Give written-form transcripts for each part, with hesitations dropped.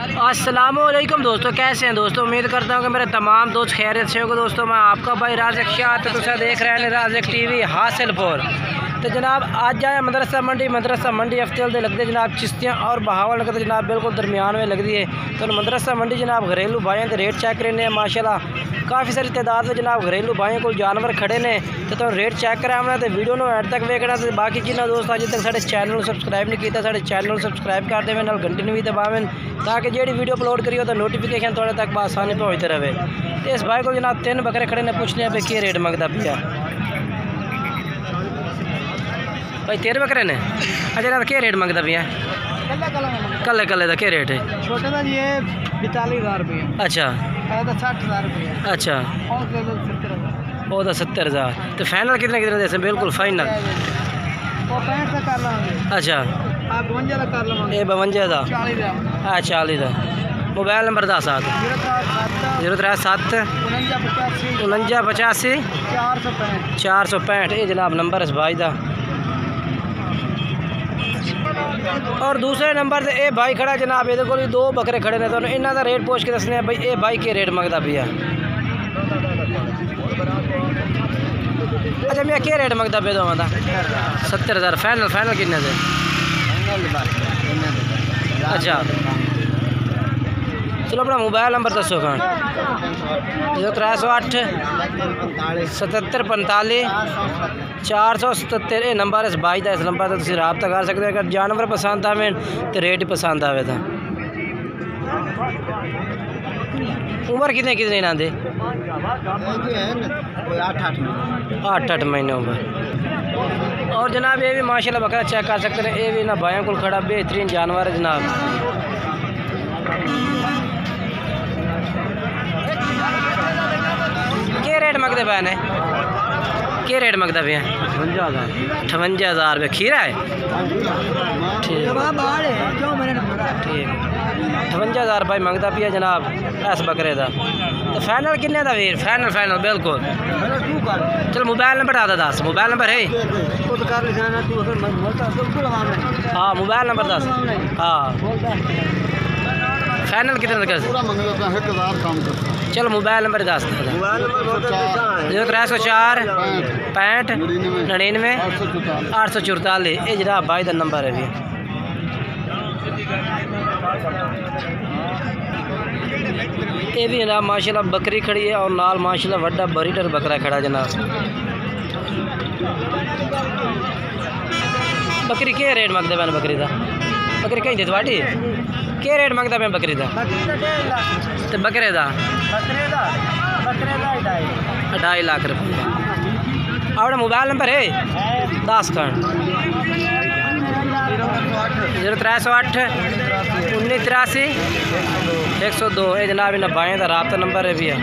अस्सलामुअलैकुम दोस्तों, कैसे हैं दोस्तों। उम्मीद करता हूँ कि मेरे तमाम दोस्त खैरियत से होंगे। दोस्तों मैं आपका भाई राज़िक शाह तो तुम देख रहे हैं राज़िक टीवी हासिलपुर। तो जनाब आज जाए मदरसा मंडी हफ्ते लगते जनाब चिश्तियाँ और बहावल लगते जनाब बिल्कुल दरमियान में लगती है। तो मदरसा मंडी जनाब घरेलू भाइयों के रेट चेक करने माशाल्लाह काफ़ी सारी तादाद में जनाब घरेलू भाइयों को जानवर खड़े ने। तो रेट चेक कराना तो वीडियो में एंड तक वेखना। तो बाकी जिन्हें दोस्त अज तक साढ़े चैनल सबसक्राइब नहीं किया साढ़े चैनल सबसक्राइब कर देवे, नाल घंटी भी दबावें ताकि जी वीडियो अपलोड करियो तो नोटिफिकेशन थोड़े तक आसानी पहुँचते रहे। तो इस भाई को जनाब 3 बकरे खड़े ने, पूछने भाई क्या रेट मंगता पिया भाई 13 बकरे ने। अच्छा जनाब क्या रेट मंगता पिया कल का क्या रेट है? छोटे का ये 42,000 रुपये। अच्छा 60,000 रुपये। अच्छा वो तो 70,000। तो फाइनल कितने दे बिल्कुल फाइनल? वो 65 का कर लेंगे। अच्छा आप 52 का कर लेंगे। ये 52 का 40 का। हाँ 40 का। मोबाइल नंबर 10 037 49 85 465 ये जनाब नंबर इस भाई का। और दूसरे नंबर से ये भाई खड़ा जनाब, ये को 2 बकरे खड़े ने। तो इन्हों का रेट पूछ के दसने भाई ये भाई के रेट मंगता पिया। अच्छा मैं क्या रेट मंगता पे दोवां दा? 70,000 फाइनल कितने से? अच्छा चलो अपना मोबाइल नंबर दसो खान। 0308 77 45 477 ये नंबर इस भाई का। इस नंबर से तुम रबता कर सकते हो। अगर जानवर पसंद आवे तो रेट पसंद आवे। तो उम्र कितने ना दे? 8 महीने उम्र। और जनाब ये भी माशाल्लाह बकरा चेक कर सकते हैं। ये भी ना भाइयों को खड़ा बेहतरीन जानवर है जनाब। क्या रेट मंगते पे ने? क्या रेट मंगता पे? 58,000 रुपये। खीरा है ठीक 58,000 रुपये मंगता पिया जनाब इस बकरे का। तो फाइनल किन्ने का वीर? फाइनल बिल्कुल। चलो मोबाइल नंबर आता 10 मोबाइल नंबर है। हाँ मोबाइल नंबर 10। हाँ फाइनल कितने तक? चलो मोबाइल नंबर 10 0304 65 99 844 ये जनाब भाई का नंबर है। भी ये भी जनाब माशाल्लाह बकरी खड़ी है और नाल माशाल्लाह वड्डा बरीटर बकरा खड़ा जनाब। बकरी क्या रेट मंगते पे? बकरी का बकरी कहीं थोड़ी क्या रेट मंगता पे बकरी का? तो बकरे का 2.5 लाख रुपये। अपना मोबाइल नंबर है 10 खान 0308 1983 102 ये जनाब इन भाइयों का रबता नंबर है भी है।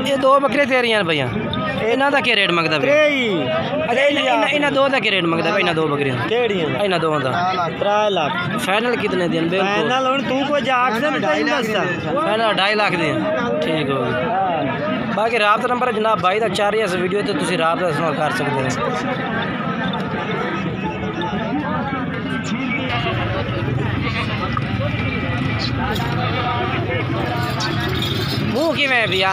ये 2 बकरे दे रही हैं भैया। इन्हों का क्या रेट मंगता? अच्छा इन्होंने 2 का क्या रेट मंगता? इन्होंने 2 बकरियां इन्होंने 2 का 3 लाख। फाइनल कितने दिन? फाइनल 2.5 लाख दिन ठीक हो। बाकी रबता नंबर जनाब भाई का 4 इस वीडियो तो तुम रबता कर सकते हैं। मुँह कि भैया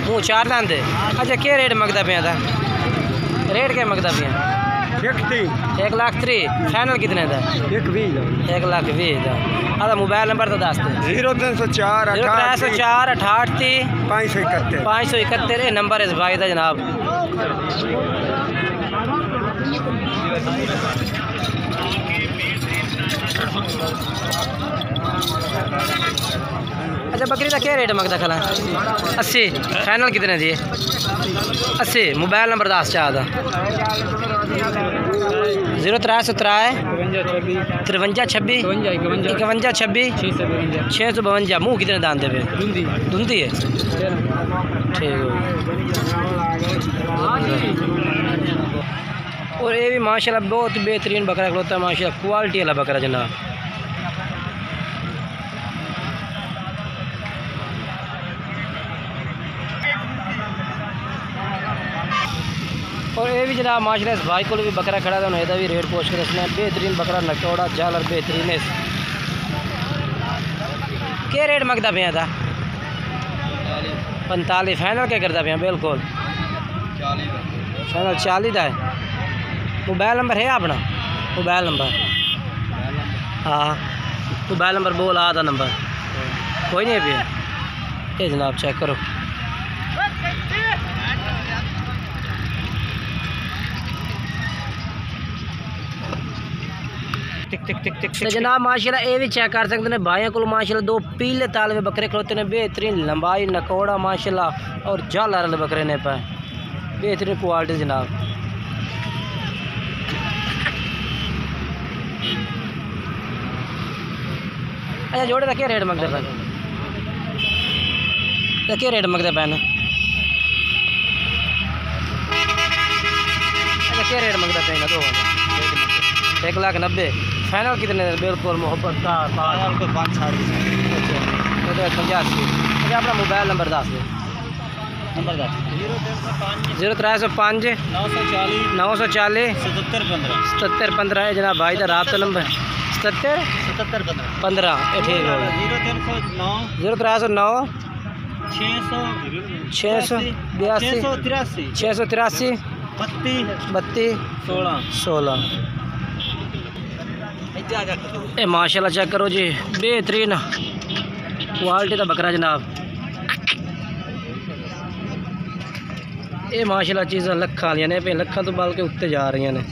मुँह 4 दांत। अच्छा क्या रेट मंगता पे? रेट क्या मंगता पे? 1,30,000। फाइनल कितने का? 1,20,000 का। हाँ मोबाइल नंबर तो 10 0304 88 571 571 नंबर इस भाई का जनाब। अच्छा बकरी का क्या रेट मंगता खला? 80। फाइनल कितने दिए? 80। मोबाइल नंबर 10 चाह 0317 53 26 51 26 652। मुँह कितने दान दे पे? धुंधी है ठीक हो। और ये भी माशाल्लाह बहुत बेहतरीन बकरा खलोता है माशाल्लाह, क्वालिटी वाला बकरा जनाब। और ये भी जनाब माशाल्लाह इस भाई को भी बकरा खड़ा था उन्हें भी रेट पोस्ट कर रखना बेहतरीन बकरा नकौड़ा झालर बेहतरीन है। क्या रेट मंगता पे था 45 फाइनल क्या करता पे बिल्कुल फाइनल 40 का है। मोबाइल नंबर है अपना मोबाइल नंबर हाँ मोबाइल नंबर बोल आधा नंबर कोई नहीं है भैया ये जनाब चेक करो तो जनाब माशाल्लाह ये भी चेक कर सकते हैं भाइयों को माशाल्लाह दो पीले तालवे बकरे खड़ोते हैं बेहतरीन लंबाई नकौड़ा माशाल्लाह और झालर वाले बकरे ने पाए बेहतरीन क्वालिटी जनाब। अच्छा जोड़े का क्या रेट मंगते पैन क्या रेट मंगते पैन अच्छा क्या रेट मंगता पैन 1,90,000 फाइनल कितने बिल्कुल मोहब्बत का 85। अच्छा अपना मोबाइल नंबर दस दे नंबर 0305 940 7715 है जनाब भाई का राबता नंबर 7715 ठीक हो 0309 683 32 16 ए माशाल्लाह चेक करो जी बेहतरीन क्वालिटी का बकरा जनाब ये माशाल्लाह चीज़ां लखां वालियां ने पे लखां तो बल्कि उत्ते जा रही ने।